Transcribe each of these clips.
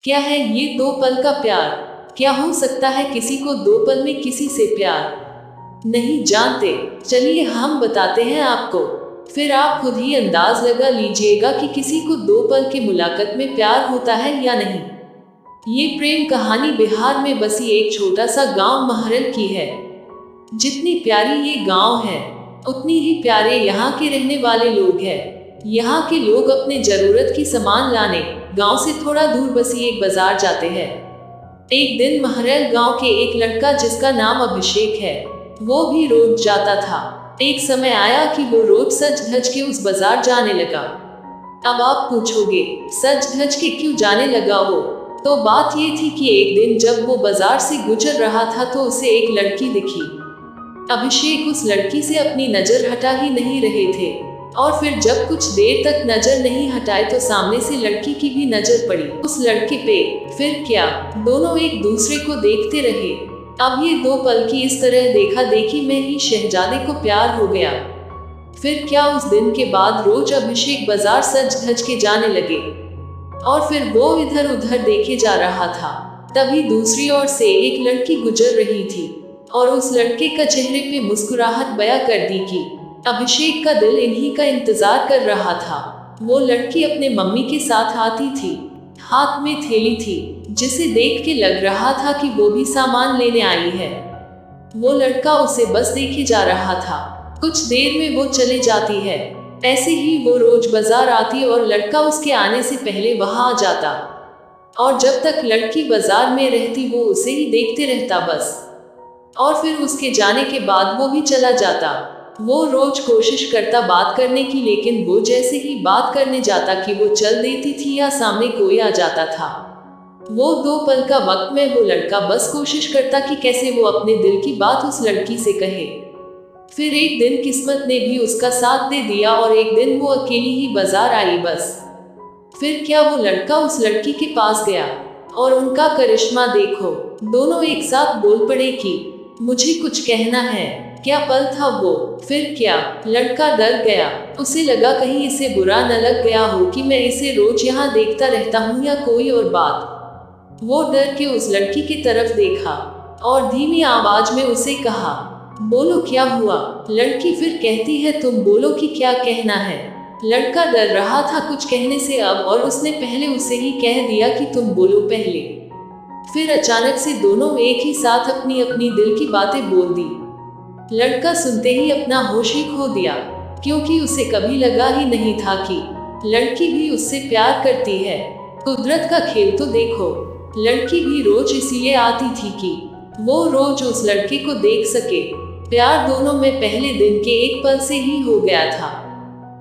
क्या है ये दो पल का प्यार? क्या हो सकता है किसी को दो पल में किसी से प्यार? नहीं जानते? चलिए हम बताते हैं आपको। फिर आप खुद ही अंदाज लगा लीजिएगा कि किसी को दो पल की मुलाकात में प्यार होता है या नहीं। ये प्रेम कहानी बिहार में बसी एक छोटा सा गांव महरल की है। जितनी प्यारी ये गांव है, उतनी ही प्यारे यहाँ के रहने वाले लोग हैं। यहाँ के लोग अपने जरूरत की सामान लाने गांव से थोड़ा दूर बसी एक बाजार जाते हैं। एक दिन महरल गांव के एक लड़का जिसका नाम अभिषेक है, वो भी रोज जाता था। एक समय आया कि वो रोज सज धज के उस बाजार जाने लगा। अब आप पूछोगे, सज धज के क्यों जाने लगा वो? तो बात ये थी कि एक दिन जब वो बाजार से गुजर रहा था तो उसे एक लड़की दिखी। अभिषेक उस लड़की से अपनी नजर हटा ही नहीं रहे थे, और फिर जब कुछ देर तक नजर नहीं हटाए तो सामने से लड़की की भी नजर पड़ी उस लड़के पे। फिर क्या, दोनों एक दूसरे को देखते रहे। अब ये दो पल की इस तरह देखा देखी में ही शहजादे को प्यार हो गया। फिर क्या, उस दिन के बाद रोज अभिषेक बाजार सज धज के जाने लगे, और फिर वो इधर उधर देखे जा रहा था। तभी दूसरी ओर से एक लड़की गुजर रही थी, और उस लड़के का चेहरे पे मुस्कुराहट बयां कर दी कि अभिषेक का दिल इन्हीं का इंतजार कर रहा था। वो लड़की अपने मम्मी के साथ आती थी, हाथ में थैली थी, जिसे देख के लग रहा था कि वो भी सामान लेने आई है। वो लड़का उसे बस देखे जा रहा था। कुछ देर में वो चले जाती है। ऐसे ही वो रोज बाजार आती और लड़का उसके आने से पहले वहां आ जाता, और जब तक लड़की बाजार में रहती वो उसे ही देखते रहता बस। और फिर उसके जाने के बाद वो भी चला जाता। वो रोज कोशिश करता बात करने की, लेकिन वो जैसे ही बात करने जाता कि वो चल देती थी या सामने कोई आ जाता था। वो दो पल का वक्त में वो लड़का बस कोशिश करता कि कैसे वो अपने दिल की बात उस लड़की से कहे। फिर एक दिन किस्मत ने भी उसका साथ दे दिया और एक दिन वो अकेली ही बाजार आई बस। फिर क्या, वो लड़का उस लड़की के पास गया, और उनका करिश्मा देखो, दोनों एक साथ बोल पड़े कि मुझे कुछ कहना है। क्या पल था वो। फिर क्या, लड़का डर गया। उसे लगा कहीं इसे बुरा न लग गया हो कि मैं इसे रोज यहाँ देखता रहता हूँ या कोई और बात। वो डर के उस लड़की की तरफ देखा और धीमी आवाज में उसे कहा, बोलो क्या हुआ। लड़की फिर कहती है, तुम बोलो कि क्या कहना है। लड़का डर रहा था कुछ कहने से अब, और उसने पहले उसे ही कह दिया कि तुम बोलो पहले। फिर अचानक से दोनों एक ही साथ अपनी अपनी दिल की बातें बोल दी। लड़का सुनते ही अपना होश ही खो दिया, क्योंकि उसे कभी लगा ही नहीं था कि लड़की भी उससे प्यार करती है। कुदरत का खेल तो देखो, लड़की भी रोज इसीलिए आती थी कि वो रोज उस लड़के को देख सके। प्यार दोनों में पहले दिन के एक पल से ही हो गया था,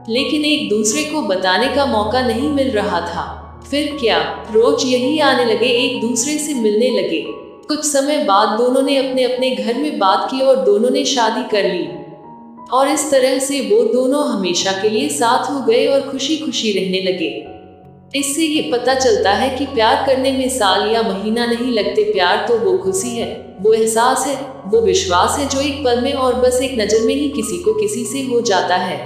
लेकिन एक दूसरे को बताने का मौका नहीं मिल रहा था। फिर क्या, रोज यही आने लगे, एक दूसरे से मिलने लगे। कुछ समय बाद दोनों ने अपने अपने घर में बात की और दोनों ने शादी कर ली, और इस तरह से वो दोनों हमेशा के लिए साथ हो गए और खुशी खुशी रहने लगे। इससे ये पता चलता है कि प्यार करने में साल या महीना नहीं लगते। प्यार तो वो खुशी है, वो एहसास है, वो विश्वास है जो एक पल में और बस एक नजर में ही किसी को किसी से हो जाता है।